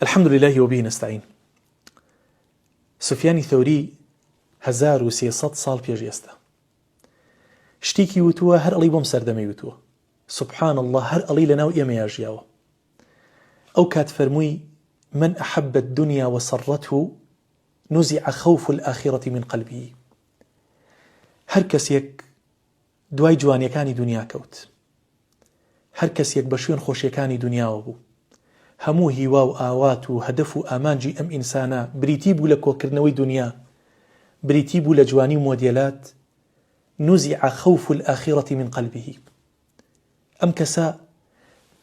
الحمد لله وبه نستعين. سفیانی ثەوری 1300 ساڵ پێش ئێستا شتێکی وتووە، هەر ئەڵی بۆم سەردەمەی وتووە. سبحان الله، هەر ئەڵی لەناو ئێمەیە ژیاوە. ئەو کات فەرمووی: من أحب الدنيا وسرته نزع خوف الآخرة من قلبه. هەر کەسێک دوای جوانیەکانی دنیا کەوت، هەر کەسێک بە شوێن خۆشیەکانی دنیاوە بوو، هەموو هیوا و ئاوات و هەدەف و ئامانجی ئەم ئینسانە بریتی بوو لە کۆکردنەوەی دنیا، بریتی بوو لە جوانی و مۆدێلات. نزع خوف الآخرة من قلبه. ئەم کەسە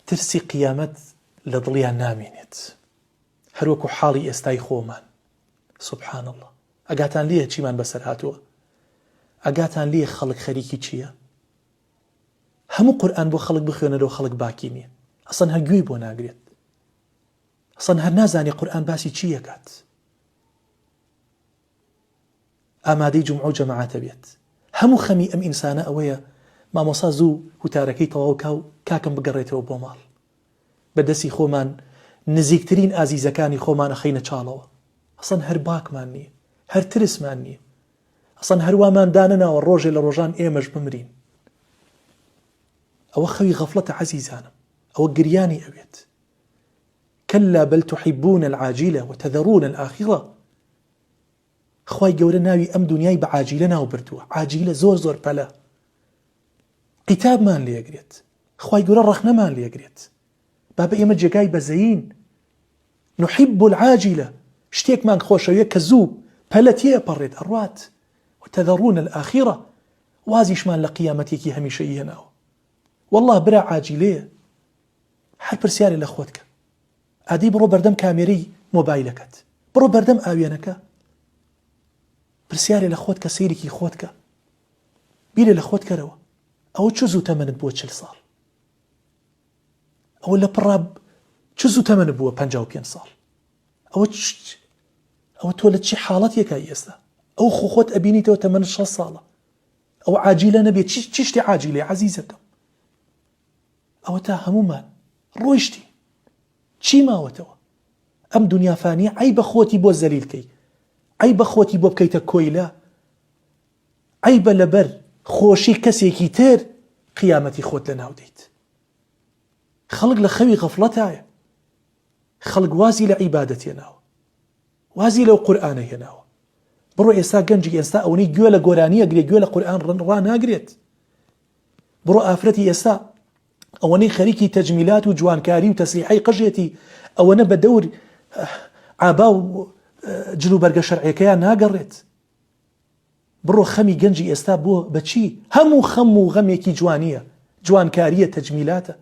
ترسی قیامەت لە دڵیان نامێنێت، هەروەکو حاڵی ئێستای خۆمان. سبحان الله. ئەگاتان لێیە چیمان بەسەر هاتووە؟ ئەگاتان لێیە خەڵک خەریکی چییە؟ هەموو قورئان بۆ خەڵک بخوێنەرەوە، خەڵک باکی نییە، ئەسڵەن هەر گوێی بۆ ناگرێت، ئەسڵەن هەر نازانێ قورئان باسی چی یەکات. ئامادەی جومعە و جەماعەتە بێت. هەموو خەمی ئەم ئینسانە ئەوەیە مامۆستا زوو وتارەکەی تەواو کا و کاکەم بگەڕێتەوە بۆ ماڵ، بەدەستی خۆمان نزیکترین ئازیزەکانی خۆمان ئەخەینە چاڵەوە. ئەسڵەن هەر باکمان نییە، هەر ترسمان نییە، ئەسڵەن هەرووامان دانەناوە ڕۆژێ لە ڕۆژان ئێمەش بمرین. ئەوە خەوی غەفڵەتە عەزیزانم، ئەوە گریانی ئەوێت. كلا بل تحبون العاجلة وتذرون الآخرة. خوای گەورە ناوی ئەم دنیای بە عاجیلە ناو بردووە. عاجیلە زۆر زۆر پەلە، قیتابمان لێگرێت، خوای گەورە ڕەخنەمان لێگرێت. با بە ئێمە جێگای بەزەین. نحب العاجلة، شتێکمان خۆشەویە کە زوو پەلە تێپەڕێت ئەڕوات. وتذرون الآخرة، وازیشمان لە قیامەتێکی هەمیشەیی هێناوە. والله برا عاجلەیە، هەر پرسیارێ لە خۆت کە. ئادی بڕۆ بەردەم کامێرەی مۆبایلەکەت، بڕۆ بەردەم ئاوێنەکە، پرسیارێ لە خۆت کە، سەیرێکی خۆت کە، بیرێ لە خۆت کەرەوە. ئەوە چ زوو تەمەنت بووە 40 ساڵ؟ ئەوە لە پڕا چ زوو تەمەنت بووە 55 ساڵ؟ ئەوە تۆ لە چی حاڵەتێکە ئێستا؟ ئەو خۆت ئەبینیتەوە تەمەنت 6 ساڵە. ئەوە عاجیلە نەبێت. چی شتی عاجیلێ عەزیزەکەم؟ ئەوە تا هەمومان ڕۆیشتی چی ماوەتەوە؟ ئەم دنیا فانیە ئەی بە خۆتی بۆ زەلیلکەی، ئەی بە خۆتی بۆ بکەیتە کۆیلە، ئەی بە لەبەر خۆشی کەسێکی تر قیامەتی خۆت لە ناو دەیت. خەڵک لە خەوی غەفڵەتایە، خەڵک وازی لە عیبادەت هێناوە، وازی لەو قورئانە هێناوە. بڕۆ ئێستا گەنجی ئێستا ئەوەی گوێ لە گۆرانیە گرێ، گوێ لە قورئان ڕناگرێت. بڕۆ ئافرەتی ئێستا ئەوەنەی خەریکی تەجمیلات و جوانکاری و تەسریحەی قژێتی، ئەوەنە بە دەور ئابا و جلو بەرگە شەرعیەکەیان ناگەڕێت. بڕۆ خەمی گەنجی ئێستا بۆ بەچی؟ هەموو خەم و غەمێکی جوانیە، جوانکاریە، تەجمیلاتە.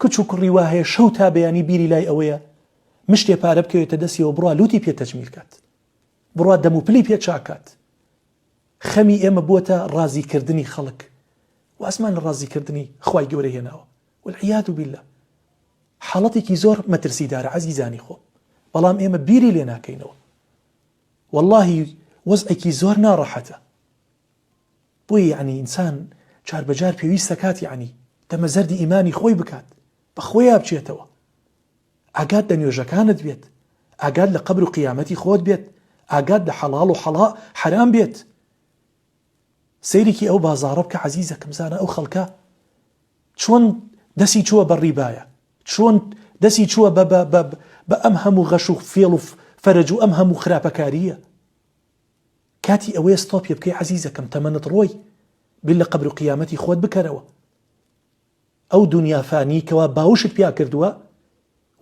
کچ و کوڕی وا هەیە شەو تا بەیانی بیری لای ئەوەیە مشتێ پارە بکەوێتە دەستیەوە، بڕوا لوتی پێ تەجمیل کات، بڕوا دەم و پلی پێ چاکات. خەمی ئێمە بووەتە ڕازیکردنی خەڵک، واسمان لە ڕازیکردنی خوای گەورە هێناوە. والعیاذ بالله. حاڵەتێکی زۆر مەترسیدارە عەزیزانی خۆ، بەڵام ئێمە بیری لێ ناکەینەوە. والله وەزعێکی زۆر ناڕەحەتە. بۆیە یعنی ئینسان جاربەجار پێویستە کات یعنی دەمەزەردی ئیمانی خۆی بکات، بە خۆیان بچێتەوە، ئاگات لە نوێژەکانت بێت، ئاگات لە قەبر و قیامەتی خۆت بێت، ئاگات لە حەڵاڵ و حەرام بێت. سەیرێکی ئەو بازاڕە بکە عەزیزەکەم، زانە ئەو خەڵکە چۆن دەسی چووە بە ڕیبایە، چۆن دەسی چووە بە ئەم هەموو غەش و فێڵ و فەرەج و ئەم هەموو خراپەکاریە. کاتی ئەوەیە ستۆپی بکەی عەزیزەکەم، تەمەنت ڕۆی، بیل لە قەبر و قیامەتی خۆت بکەرەوە. ئەو دنیا فانی کەوا باوشت پیا کردووە،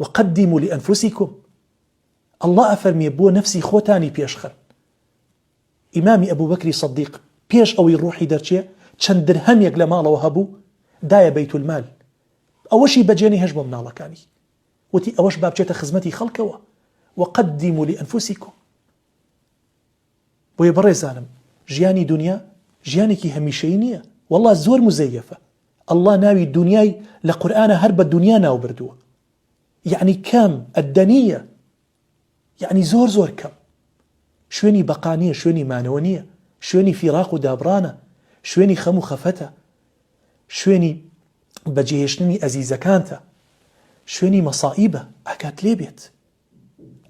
وقدموا لأنفسكم. الله ئەفەرمێ بۆ نەفسی خۆتانی پێشخەن. ئیمامی ئەبوو بەکری سەدیق پێش ئەوەی ڕوحی دەرچێ چەند درهەمێک لە ماڵەوە هەبوو، دایە بەیت المال، ئەوەشی بەجێنی هەش بۆ مناڵەکانی، وتی ئەوەش با بچێتە خزمەتی خەڵکەوە. وقدموا لأنفسكم. بۆیە بەڕێزانم، ژیانی دنیا ژیانێکی هەمیشەیی نییە، والله زۆر مزەیەفە. الله ناوی دنیای لە قورئانە هەر بە دنیا ناو بردووە، یعنی کەم ئەدەنیە، یعنی زۆر زۆر کەم. شوێنی بەقانیە، شوێنی مانەوە نییە، شوێنی فیراق و دابڕانە، شوێنی خەم و خەفەتە، شوێنی بەجێهێشتنی ئەزیزەکانتە، شوێنی مەسائیبە ئاکات لێ بێت.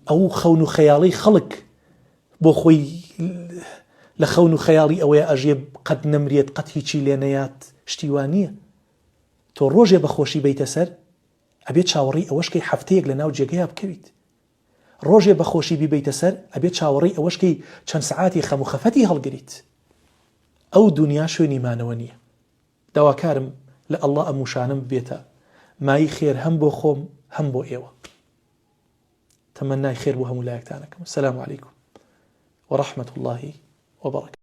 ئەو خەون و خەیاڵی خەڵک بۆ خۆی لە خەون و خەیاڵی ئەوەیە ئەژێ قەت نەمرێت، قەت هیچی لێ نەیات، شتیوان نییە. تۆ ڕۆژێ بەخۆشی بیتە سەر ئەبێت چاوەڕی ئەوەشکەی هەفتەیەک لە ناو جێگەیە بکەویت. ڕۆژێ بەخۆشی بیبیتە سەر ئەبێت چاوەڕی ئەوەشکەی چەند سەعاتی خەم و خەفەتی هەڵگریت. ئەو دنیا شوێنی مانەوە نییە. داواکارم لە ئەڵڵا ئەموشانم بێتە مای خێر هەم بۆ خۆم هەم بۆ ئێوە. تەمەنای خێر بۆ هەموو لایەکتانەکەم. سەلام عەلەیکوم وەڕەحمەتوڵڵاهی وبركاته.